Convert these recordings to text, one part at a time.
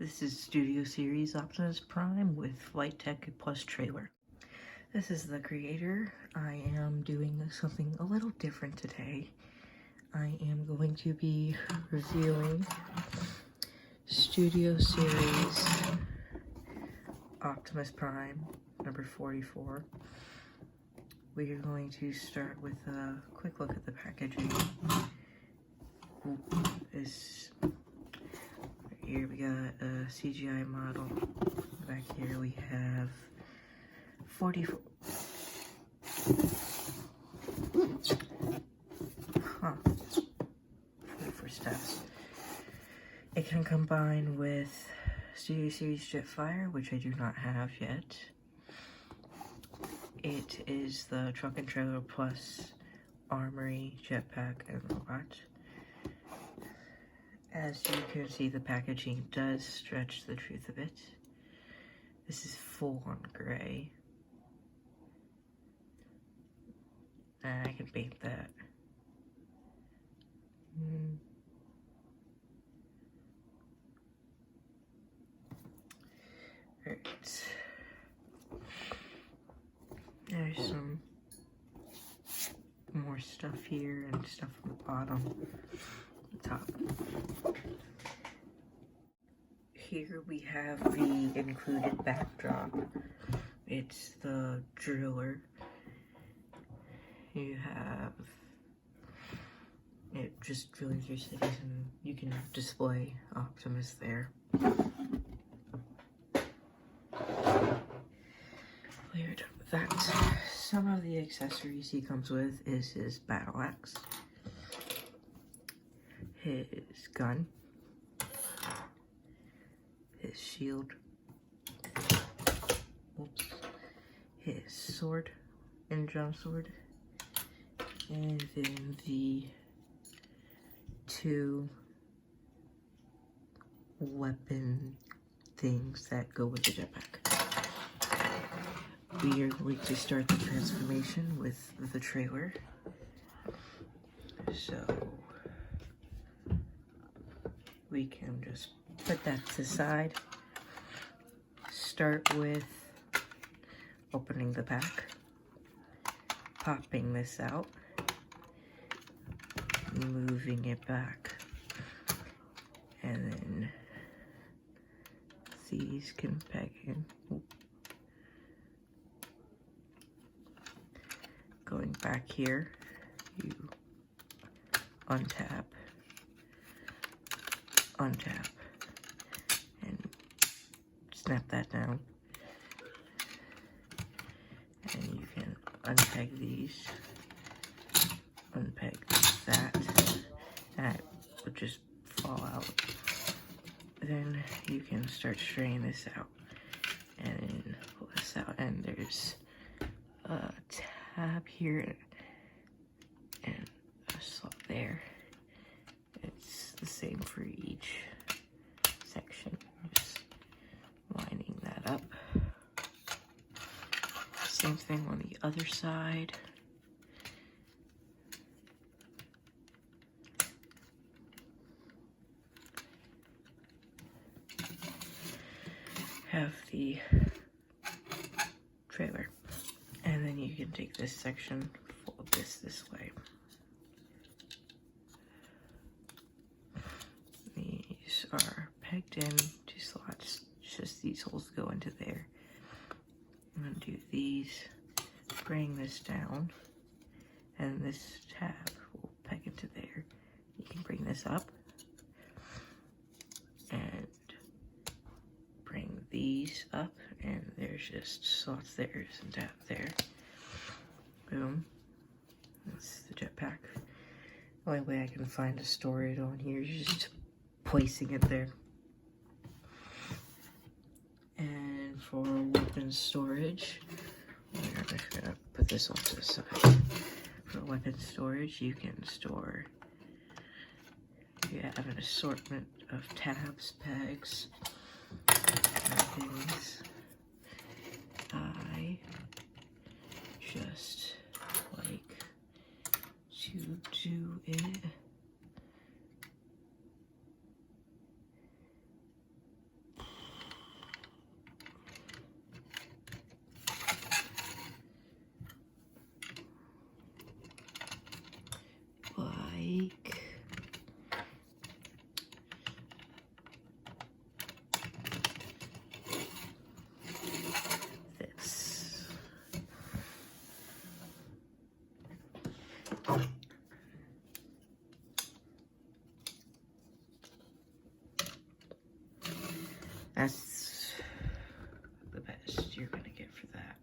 This is Studio Series Optimus Prime with Flight Tech Plus trailer. This is the creator. I am doing something a little different today. I am going to be reviewing Studio Series Optimus Prime number 44. We are going to start with a quick look at the packaging. Here we got a CGI model. Back here we have 44. 44 steps. It can combine with Studio Series Jetfire, which I do not have yet. It is the Truck and Trailer Plus Armory, Jetpack, and Robot. As you can see, the packaging does stretch the truth a bit. This is full on gray. And I can paint that. Alright. There's some more stuff here and stuff on the bottom. Top. Here we have the included backdrop. It's the driller. You have it just drilling through cities, and you can display Optimus there. We're done with that. Some of the accessories he comes with is his battle axe, his gun, his shield, his sword and drum sword, and then the two weapon things that go with the jetpack. We are going to start the transformation with the trailer. So we can just put that to the side. Start with opening the pack, popping this out, moving it back, and then these can peg in. Going back here, you untap, and snap that down. And you can unpeg these, unpeg that, and it would just fall out. Then you can start straining this out, and then pull this out, and there's a tab here and a slot there. It's the same for each section. Just lining that up. Same thing on the other side. Have the trailer. And then you can take this section, fold this way. These are pegged in two slots. Just these holes go into there. I'm gonna do these, bring this down, and this tab will peg into there. You can bring this up and bring these up, and there's just slots there and tab there. Boom. That's the jetpack. The only way I can find to store it on here is just placing it there. And for weapon storage, I'm just gonna put this off to the side. For weapon storage, you can store, you have an assortment of tabs, pegs, and things. I just like to do it That's the best you're gonna get for that.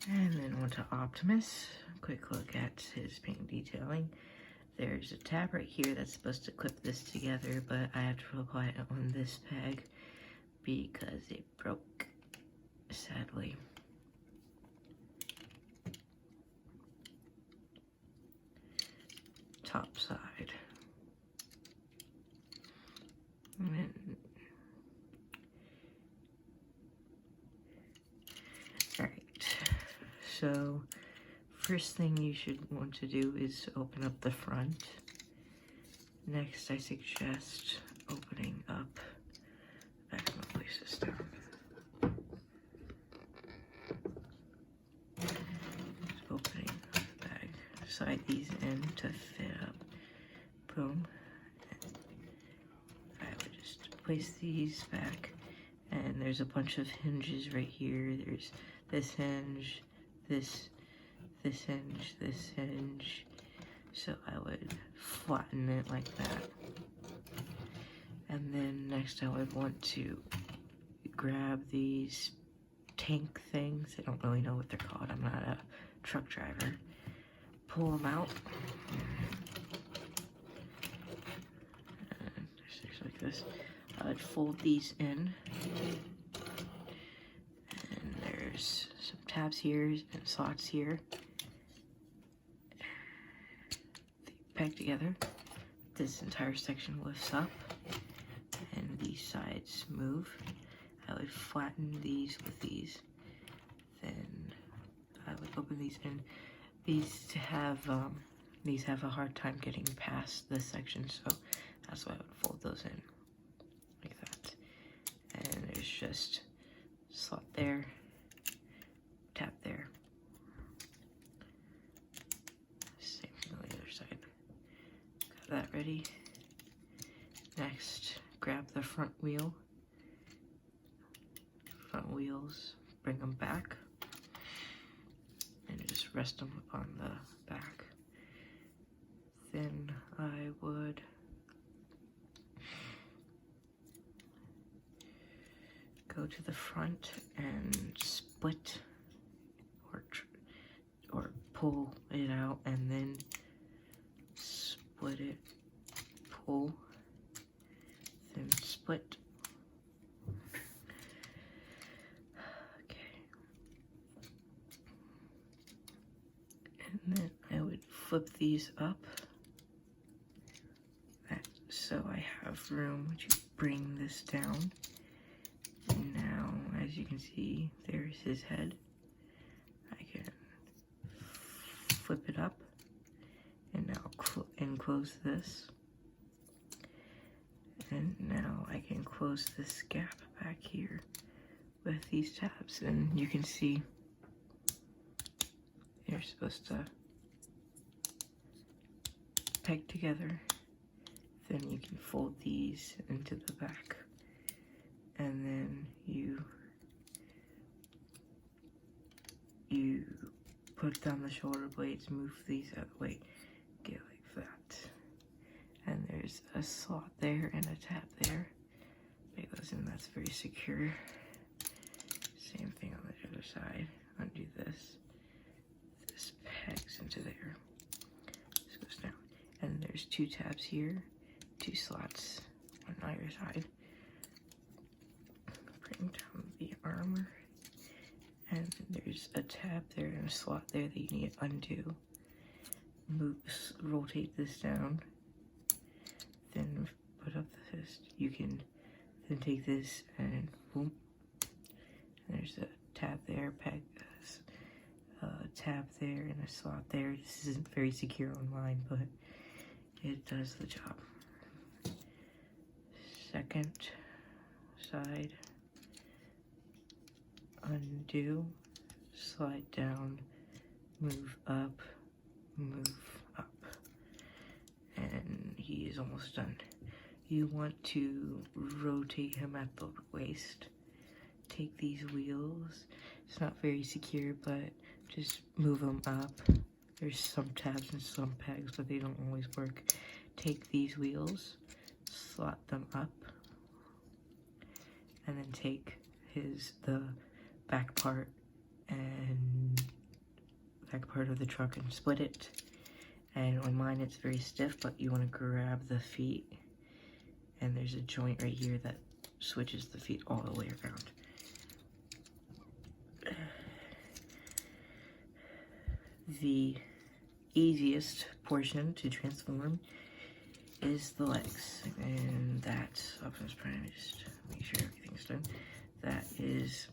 And then on to Optimus. Quick look at his paint detailing. There's a tab right here that's supposed to clip this together, but I have to apply it on this peg because it broke, sadly. Top side. And then, alright, so first thing you should want to do is open up the front. Next, I suggest opening up, I'm gonna place this down. Just opening the bag, slide these in to fit up. Boom. I would just place these back, and there's a bunch of hinges right here. There's this hinge, this hinge, this hinge. So I would flatten it like that. And then next I would want to grab these tank things. I don't really know what they're called. I'm not a truck driver. Pull them out. And just like this. I would fold these in. And there's some tabs here and slots here. Peg together. This entire section lifts up and these sides move. I would flatten these with these. Then I would open these in. These have a hard time getting past this section, so that's why I would fold those in like that. And there's just slot there, tap there. Same thing on the other side. Got that ready. Next, grab the front wheel. Front wheels, bring them back. And just rest them on the back. Then I would go to the front and split or pull it out, and then split it, pull, then split. Okay. And then I would flip these up so I have room to bring this down. And now, as you can see, there's his head. I can flip it up and now enclose this. And now I can close this gap back here with these tabs, and you can see you're supposed to peg together. Then you can fold these into the back, and then you put down the shoulder blades, move these out of the way, get like that. And there's a slot there and a tab there. Make those in, that's very secure. Same thing on the other side. Undo this. This pegs into there. This goes down. And there's two tabs here, two slots on either side. Bring down the armor. And there's a tab there and a slot there that you need to undo. Rotate this down. Then put up the fist. You can then take this and boom. And there's a tab there, peg, tab there, and a slot there. This isn't very secure on mine, but it does the job. Second side, undo, slide down, move up, and he is almost done. You want to rotate him at the waist. Take these wheels. It's not very secure, but just move them up. There's some tabs and some pegs, but they don't always work. Take these wheels, slot them up, and then take the back part of the truck and split it. And on mine it's very stiff, but you want to grab the feet, and there's a joint right here that switches the feet all the way around. The easiest portion to transform is the legs, and that's Optimus Prime. Just make sure everything's done. That is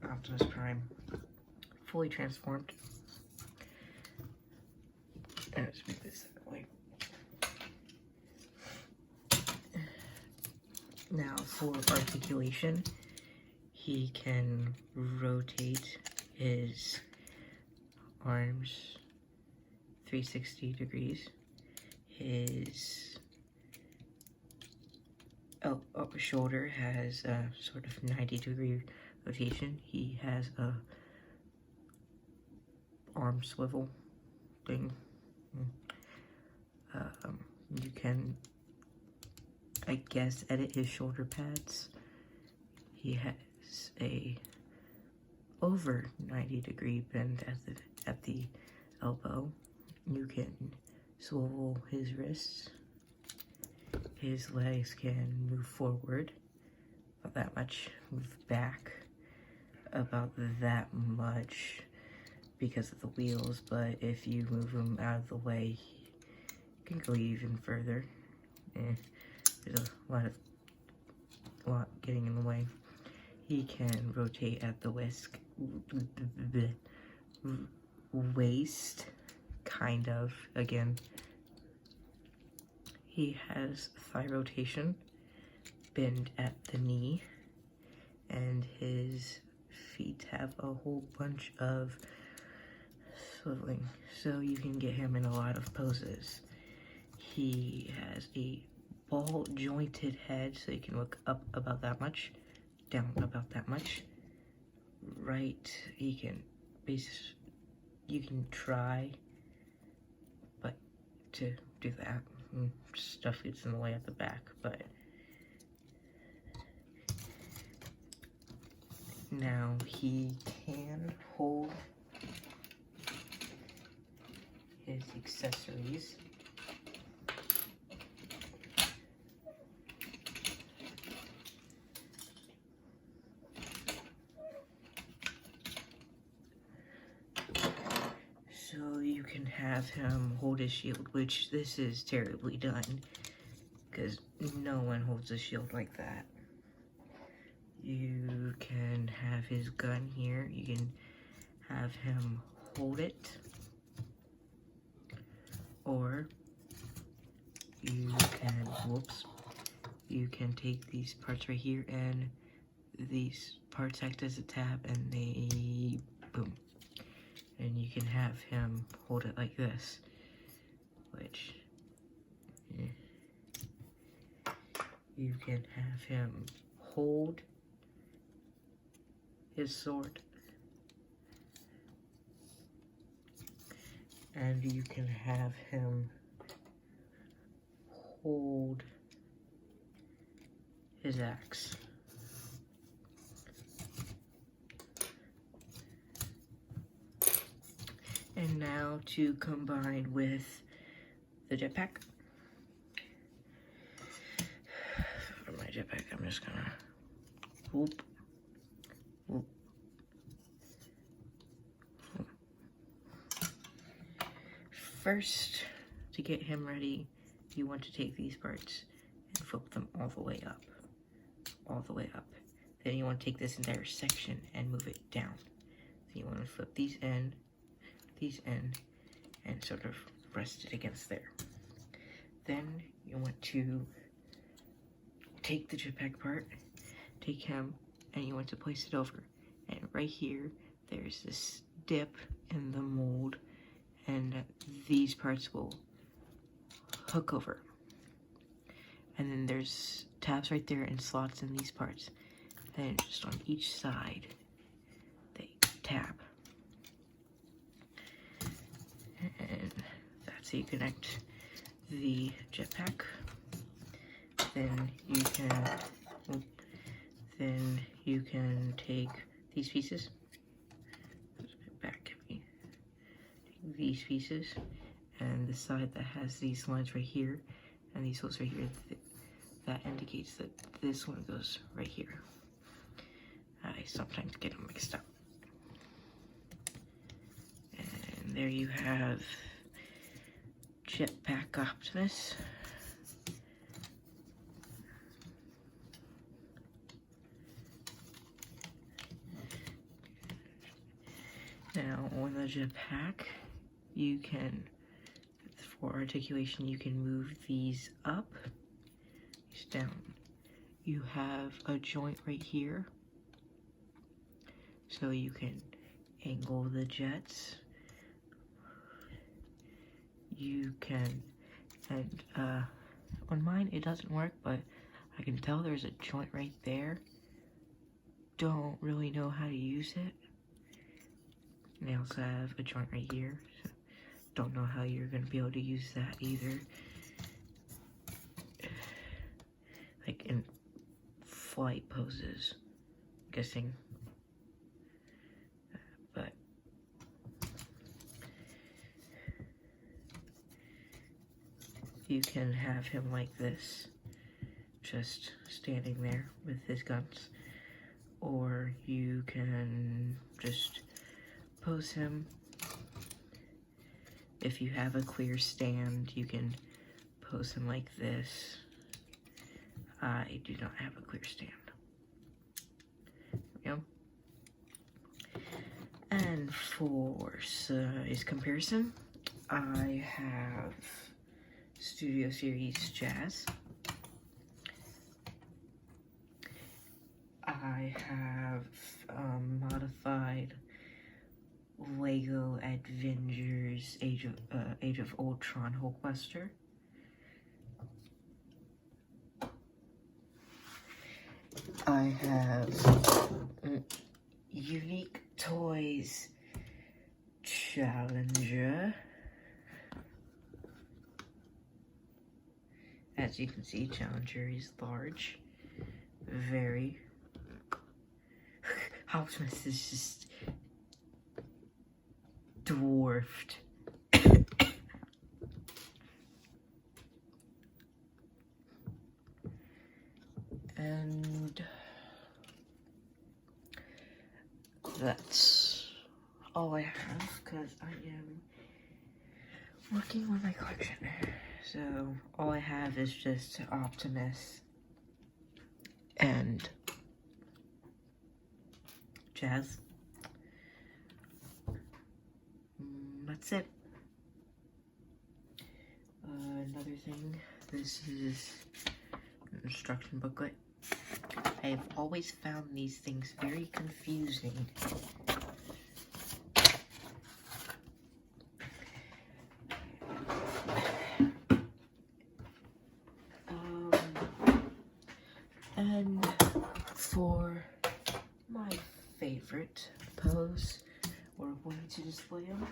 Optimus Prime fully transformed. And let's move this that way. Now for articulation, he can rotate his arms 360 degrees. His upper shoulder has a sort of 90-degree rotation. He has a arm swivel thing. You can, I guess, edit his shoulder pads. He has a over 90-degree bend at the elbow. You can swivel his wrists. His legs can move forward about that much, move back about that much because of the wheels, but if you move him out of the way, he can go even further. There's a lot getting in the way. He can rotate at the waist, kind of, again. He has thigh rotation, bend at the knee, and his feet have a whole bunch of swiveling, so you can get him in a lot of poses. He has a ball jointed head, so you can look up about that much, down about that much, right. You can try, but to do that, stuff gets in the way at the back, but now he can hold his accessories. So you can have him hold his shield, which this is terribly done, because no one holds a shield like that. You can have his gun here. You can have him hold it, or you can take these parts right here, and these parts act as a tab, and they boom. And you can have him hold it like this, which you can have him hold his sword, and you can have him hold his axe. And now to combine with the jetpack. For my jetpack, I'm just gonna whoop, whoop, whoop. First, to get him ready, you want to take these parts and flip them all the way up. All the way up. Then you want to take this entire section and move it down. So you want to flip these in, and sort of rest it against there. Then you want to take the jetpack part, take him, and you want to place it over. And right here, there's this dip in the mold, and these parts will hook over. And then there's tabs right there and slots in these parts. And just on each side, they tab. And that's how you connect the jetpack. then you can take these pieces, back at me, take these pieces, and the side that has these lines right here, and these holes right here, that indicates that this one goes right here. I sometimes get them mixed up. And there you have Jetpack Optimus. Now on the jetpack, you can, for articulation, you can move these up, these down. You have a joint right here, so you can angle the jets. You can, and on mine it doesn't work, but I can tell there's a joint right there. Don't really know how to use it. And I also have a joint right here, so don't know how you're gonna be able to use that either. Like in flight poses, I'm guessing. But you can have him like this, just standing there with his guns, or you can just pose him. If you have a clear stand, you can pose him like this. I do not have a clear stand. There we go. And for size comparison, I have Studio Series Jazz. I have modified Lego Avengers Age of Ultron Hulkbuster. I have Unique Toys Challenger. As you can see, Challenger is large. Very. Optimus is just dwarfed. And that's all I have, because I am working on my collection. So all I have is just Optimus and Jazz. That's it. Another thing, this is an instruction booklet. I have always found these things very confusing. And for my favorite pose, or way to display them,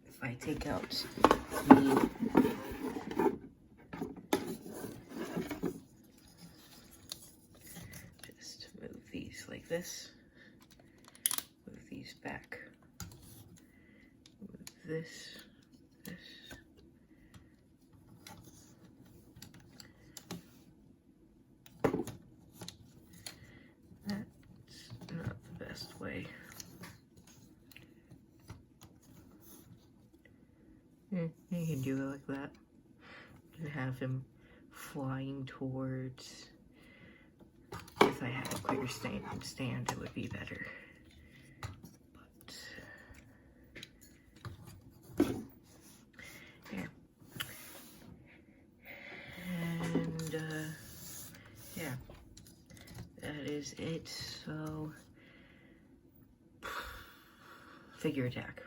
if I take out the just move these like this, move these back, move this, that's not the best way. You can do it like that. You can have him flying towards. If I had a clear stand, it would be better. But yeah. And yeah, that is it. So figure attack.